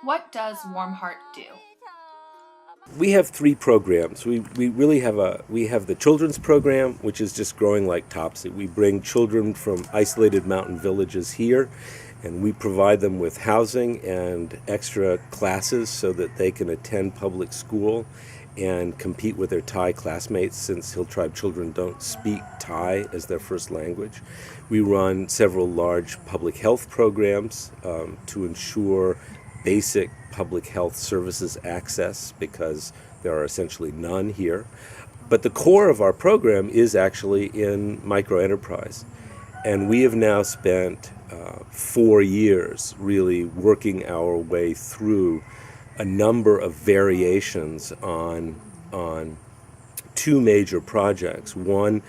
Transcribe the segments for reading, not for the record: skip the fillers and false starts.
What does Warm Heart do? We have three programs. We really have we have the children's program, which is just growing like topsy. We bring children from isolated mountain villages here, and we provide them with housing and extra classes so that they can attend public school and compete with their Thai classmates, since Hill Tribe children don't speak Thai as their first language. We run several large public health programs to ensure basic public health services access, because there are essentially none here. But the core of our program is actually in microenterprise. And we have now spent 4 years really working our way through a number of variations on two major projects. One,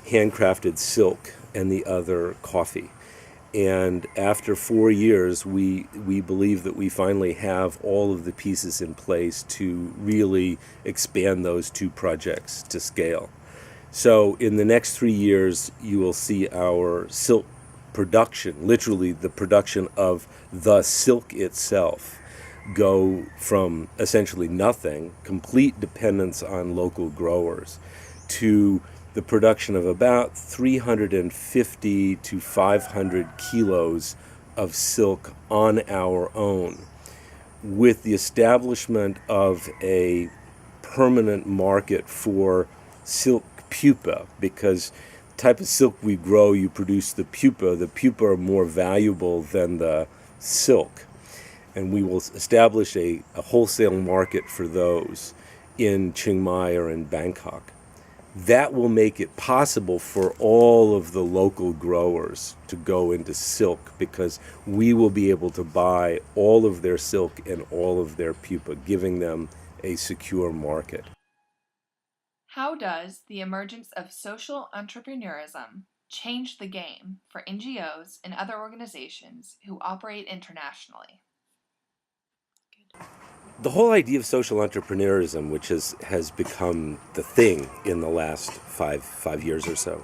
handcrafted silk, and the other, coffee. And after 4 years, we believe that we finally have all of the pieces in place to really expand those two projects to scale. So in the next 3 years, you will see our silk production, literally the production of the silk itself, go from essentially nothing, complete dependence on local growers, to the production of about 350 to 500 kilos of silk on our own, with the establishment of a permanent market for silk pupa, because the type of silk we grow, you produce the pupa. The pupa are more valuable than the silk. And we will establish a wholesale market for those in Chiang Mai or in Bangkok. That will make it possible for all of the local growers to go into silk, because we will be able to buy all of their silk and all of their pupa, giving them a secure market. How does the emergence of social entrepreneurism change the game for NGOs and other organizations who operate internationally? The whole idea of social entrepreneurism, which has become the thing in the last five years or so,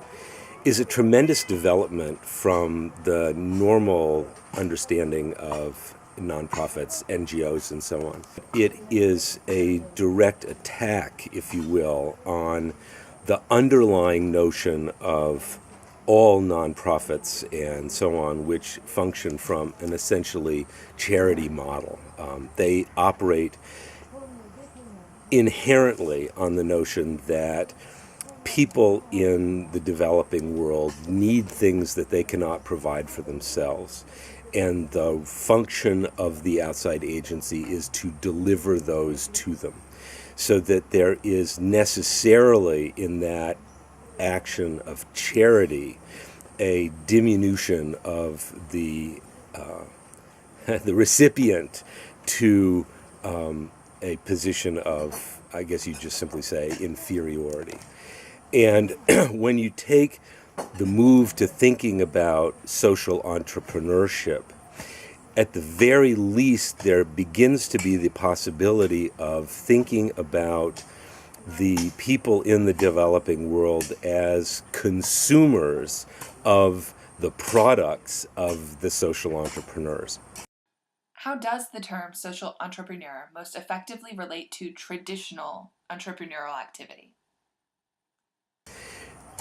is a tremendous development from the normal understanding of nonprofits, NGOs, and so on. It is a direct attack, if you will, on the underlying notion of all nonprofits and so on, which function from an essentially charity model. They operate inherently on the notion that people in the developing world need things that they cannot provide for themselves. And the function of the outside agency is to deliver those to them, so that there is necessarily in that action of charity a diminution of the the recipient to a position of, I guess you just simply say, inferiority. And when you take the move to thinking about social entrepreneurship, at the very least, there begins to be the possibility of thinking about the people in the developing world as consumers of the products of the social entrepreneurs. How does the term social entrepreneur most effectively relate to traditional entrepreneurial activity?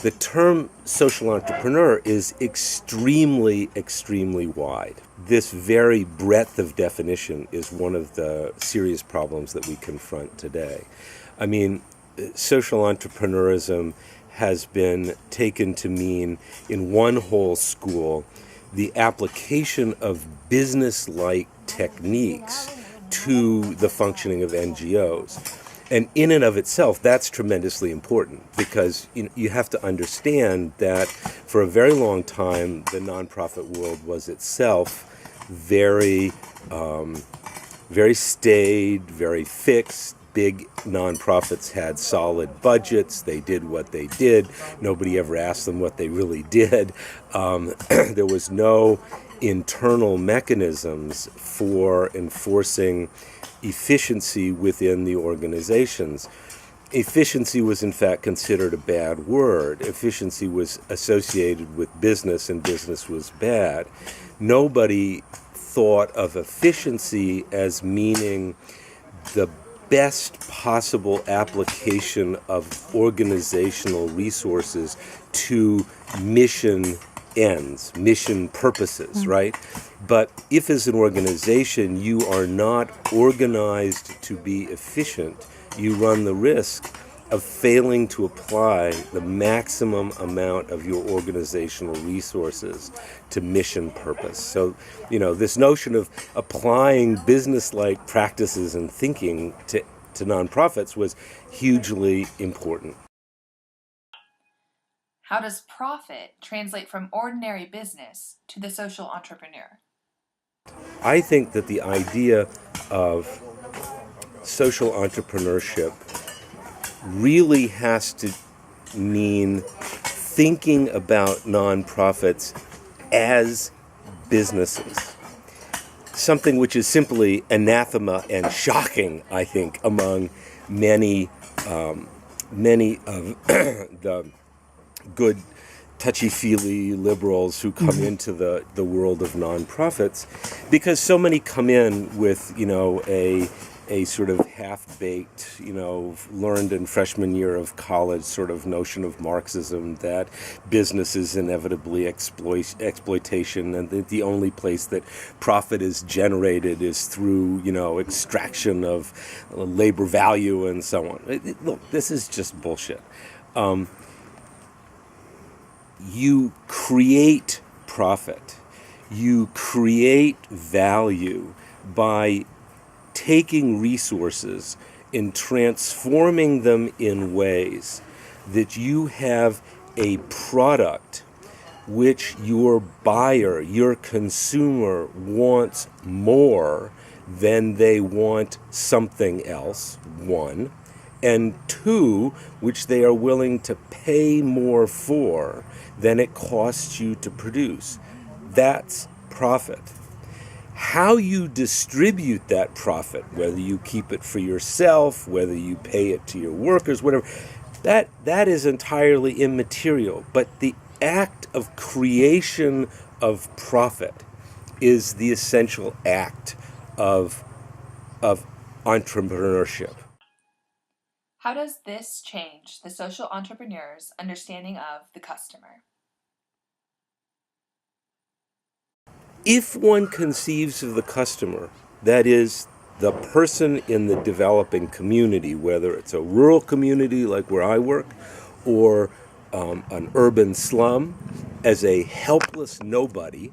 The term social entrepreneur is extremely, extremely wide. This very breadth of definition is one of the serious problems that we confront today. I mean, social entrepreneurism has been taken to mean, in one whole school, the application of business-like techniques to the functioning of NGOs. And in and of itself, that's tremendously important, because you have to understand that for a very long time, the nonprofit world was itself very, very staid, very fixed. Big nonprofits had solid budgets. They did what they did. Nobody ever asked them what they really did. There was no internal mechanisms for enforcing efficiency within the organizations. Efficiency was in fact considered a bad word. Efficiency was associated with business, and business was bad. Nobody thought of efficiency as meaning the best possible application of organizational resources to mission ends, mission purposes, right? But if as an organization you are not organized to be efficient, you run the risk of failing to apply the maximum amount of your organizational resources to mission purpose. So, this notion of applying business-like practices and thinking to nonprofits was hugely important. How does profit translate from ordinary business to the social entrepreneur? I think that the idea of social entrepreneurship really has to mean thinking about nonprofits as businesses. Something which is simply anathema and shocking, I think, among many of the good touchy-feely liberals who come into the world of nonprofits, because so many come in with, a sort of half-baked, learned in freshman year of college sort of notion of Marxism that business is inevitably exploitation, and that the only place that profit is generated is through, extraction of labor value and so on. Look, this is just bullshit. You create profit, you create value by taking resources and transforming them in ways that you have a product which your buyer, your consumer wants more than they want something else, one, and two, which they are willing to pay more for than it costs you to produce. That's profit. How you distribute that profit, whether you keep it for yourself, whether you pay it to your workers, whatever, that is entirely immaterial. But the act of creation of profit is the essential act of entrepreneurship. How does this change the social entrepreneur's understanding of the customer? If one conceives of the customer, that is, the person in the developing community, whether it's a rural community like where I work, or an urban slum, as a helpless nobody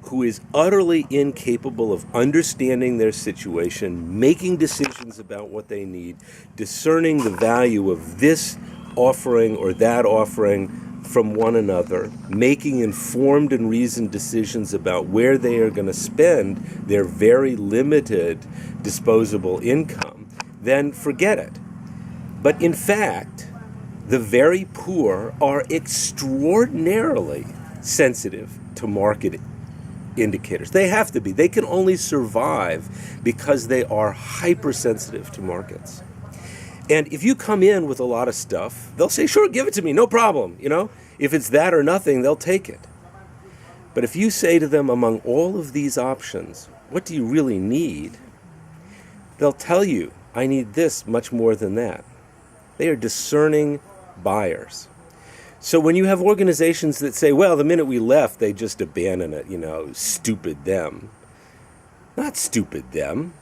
who is utterly incapable of understanding their situation, making decisions about what they need, discerning the value of this offering or that offering from one another, making informed and reasoned decisions about where they are going to spend their very limited disposable income, then forget it. But in fact, the very poor are extraordinarily sensitive to market indicators. They have to be. They can only survive because they are hypersensitive to markets. And if you come in with a lot of stuff, they'll say, sure, give it to me, no problem. If it's that or nothing, they'll take it. But if you say to them, among all of these options, what do you really need? They'll tell you, I need this much more than that. They are discerning buyers. So when you have organizations that say, well, the minute we left, they just abandon it, stupid them. Not stupid them.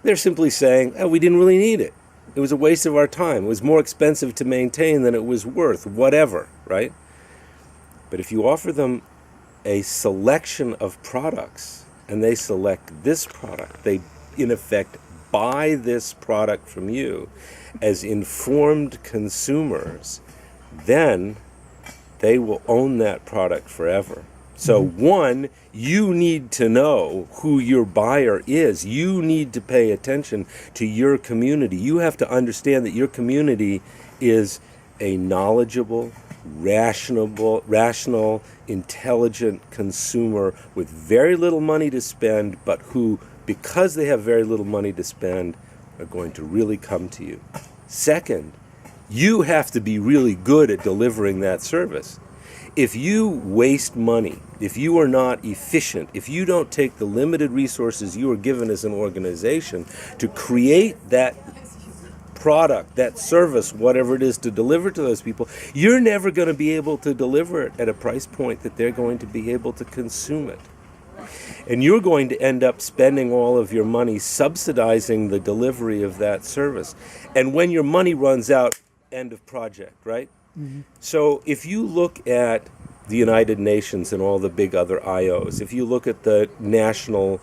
They're simply saying, oh, we didn't really need it. It was a waste of our time. It was more expensive to maintain than it was worth, whatever, right? But if you offer them a selection of products and they select this product, they, in effect, buy this product from you as informed consumers, then they will own that product forever. So one, you need to know who your buyer is. You need to pay attention to your community. You have to understand that your community is a knowledgeable, rational, intelligent consumer with very little money to spend, but who, because they have very little money to spend, are going to really come to you. Second, you have to be really good at delivering that service. If you waste money, if you are not efficient, if you don't take the limited resources you are given as an organization to create that product, that service, whatever it is to deliver to those people, you're never going to be able to deliver it at a price point that they're going to be able to consume it. And you're going to end up spending all of your money subsidizing the delivery of that service. And when your money runs out, end of project, right? Mm-hmm. So if you look at the United Nations and all the big other IOs, if you look at the national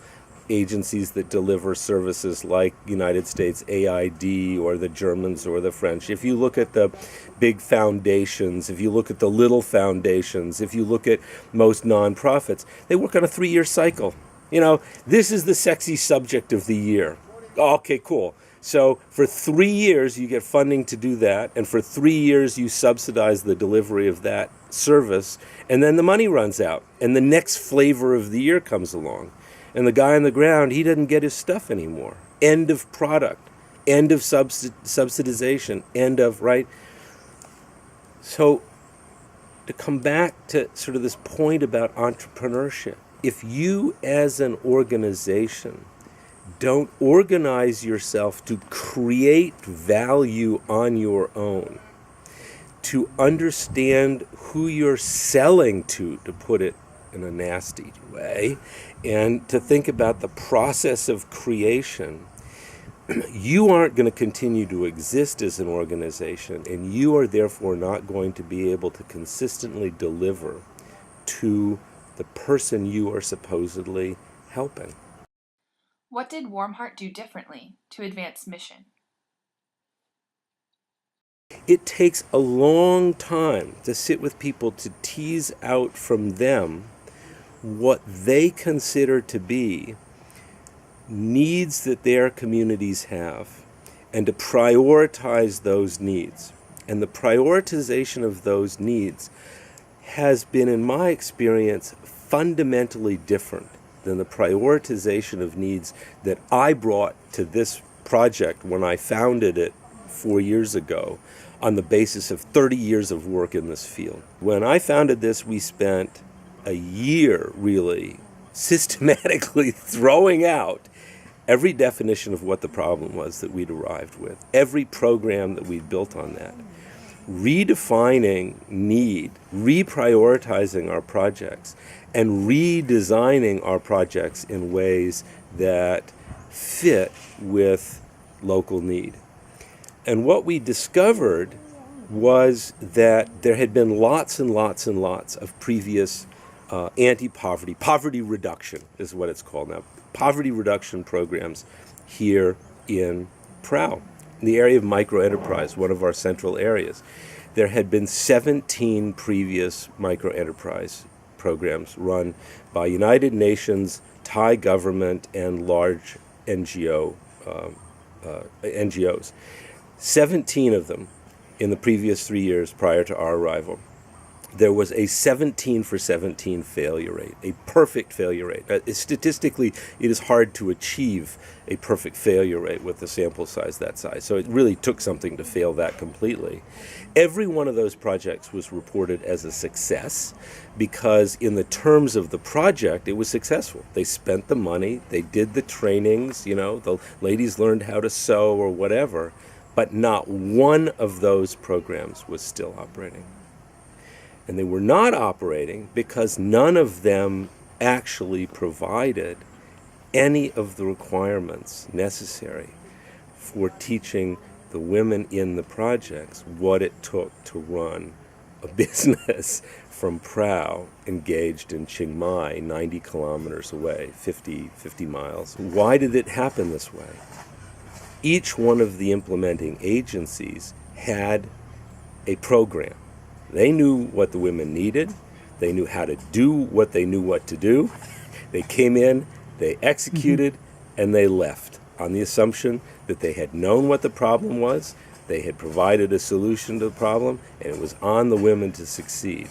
agencies that deliver services like United States AID or the Germans or the French, if you look at the big foundations, if you look at the little foundations, if you look at most nonprofits, they work on a 3-year cycle. You know, this is the sexy subject of the year. Okay, cool. So for 3 years you get funding to do that, and for 3 years you subsidize the delivery of that service, and then the money runs out, and the next flavor of the year comes along. And the guy on the ground, he doesn't get his stuff anymore. End of product, end of subsidization, end of, right? So to come back to sort of this point about entrepreneurship, if you as an organization don't organize yourself to create value on your own, to understand who you're selling to put it in a nasty way, and to think about the process of creation, you aren't going to continue to exist as an organization, and you are therefore not going to be able to consistently deliver to the person you are supposedly helping. What did Warm Heart do differently to advance mission? It takes a long time to sit with people to tease out from them what they consider to be needs that their communities have, and to prioritize those needs. And the prioritization of those needs has been, in my experience, fundamentally different than the prioritization of needs that I brought to this project when I founded it 4 years ago on the basis of 30 years of work in this field. When I founded this, we spent a year really systematically throwing out every definition of what the problem was that we'd arrived with, every program that we'd built on that, redefining need, reprioritizing our projects, and redesigning our projects in ways that fit with local need. And what we discovered was that there had been lots and lots and lots of previous poverty reduction is what it's called now, poverty reduction programs here in Phrao, in the area of microenterprise, one of our central areas. There had been 17 previous microenterprise programs run by United Nations, Thai government, and large NGOs. 17 of them in the previous 3 years prior to our arrival. There was a 17 for 17 failure rate, a perfect failure rate. Statistically, it is hard to achieve a perfect failure rate with a sample size that size. So it really took something to fail that completely. Every one of those projects was reported as a success because in the terms of the project, it was successful. They spent the money, they did the trainings, the ladies learned how to sew or whatever, but not one of those programs was still operating. And they were not operating because none of them actually provided any of the requirements necessary for teaching the women in the projects what it took to run a business from Phrao, engaged in Chiang Mai, 90 kilometers away, 50 miles. Why did it happen this way? Each one of the implementing agencies had a program. They knew what the women needed. They knew how to do what they knew what to do. They came in, they executed, and they left on the assumption that they had known what the problem was, they had provided a solution to the problem, and it was on the women to succeed.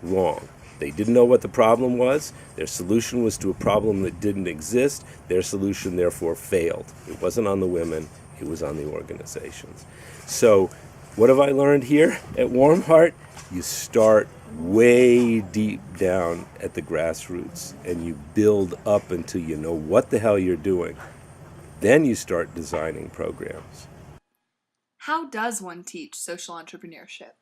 Wrong. They didn't know what the problem was. Their solution was to a problem that didn't exist. Their solution, therefore, failed. It wasn't on the women. It was on the organizations. So what have I learned here at Warm Heart? You start way deep down at the grassroots, and you build up until you know what the hell you're doing. Then you start designing programs. How does one teach social entrepreneurship?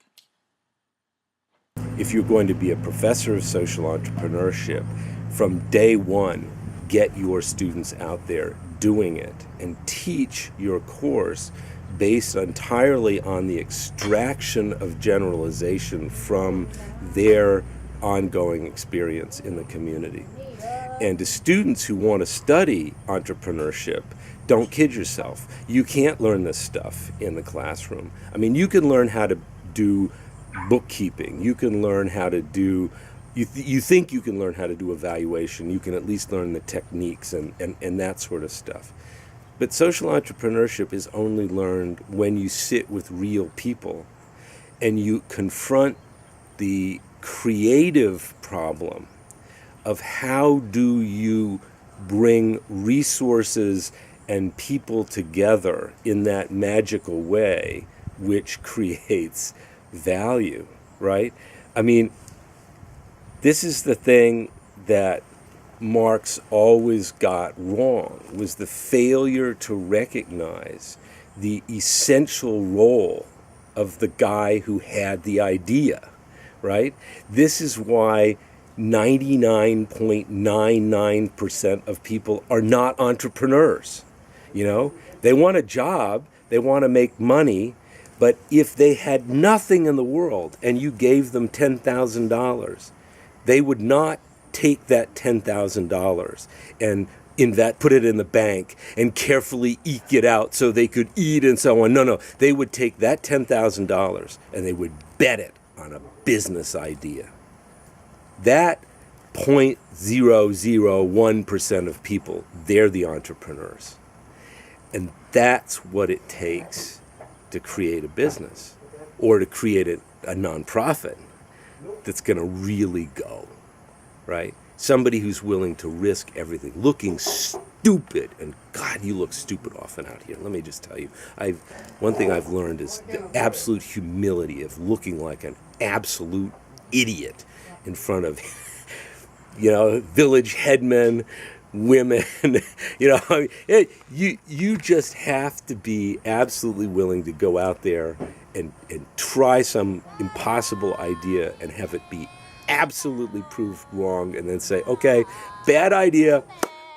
If you're going to be a professor of social entrepreneurship, from day one, get your students out there doing it and teach your course based entirely on the extraction of generalization from their ongoing experience in the community. And to students who want to study entrepreneurship, don't kid yourself. You can't learn this stuff in the classroom. I mean, you can learn how to do bookkeeping. You can learn how to do, you think you can learn how to do evaluation. You can at least learn the techniques and that sort of stuff. But social entrepreneurship is only learned when you sit with real people and you confront the creative problem of how do you bring resources and people together in that magical way which creates value, right? I mean, this is the thing that Marx always got wrong, was the failure to recognize the essential role of the guy who had the idea, right? This is why 99.99% of people are not entrepreneurs. You know, they want a job, they want to make money, but if they had nothing in the world and you gave them $10,000, they would not take that $10,000 and put it in the bank and carefully eke it out so they could eat and so on. No, they would take that $10,000 and they would bet it on a business idea. That 0.001% of people, they're the entrepreneurs. And that's what it takes to create a business or to create a nonprofit that's going to really go, right? Somebody who's willing to risk everything, looking stupid, and God, you look stupid often out here. Let me just tell you, one thing I've learned is the absolute humility of looking like an absolute idiot in front of, village headmen, women, you just have to be absolutely willing to go out there and try some impossible idea and have it be absolutely proved wrong and then say, okay, bad idea,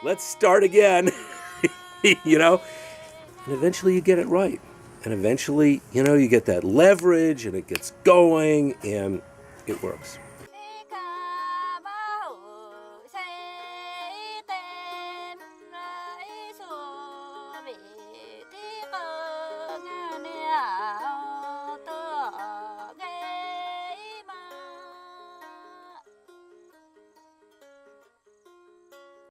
let's start again, and eventually you get it right. And eventually, you get that leverage and it gets going and it works.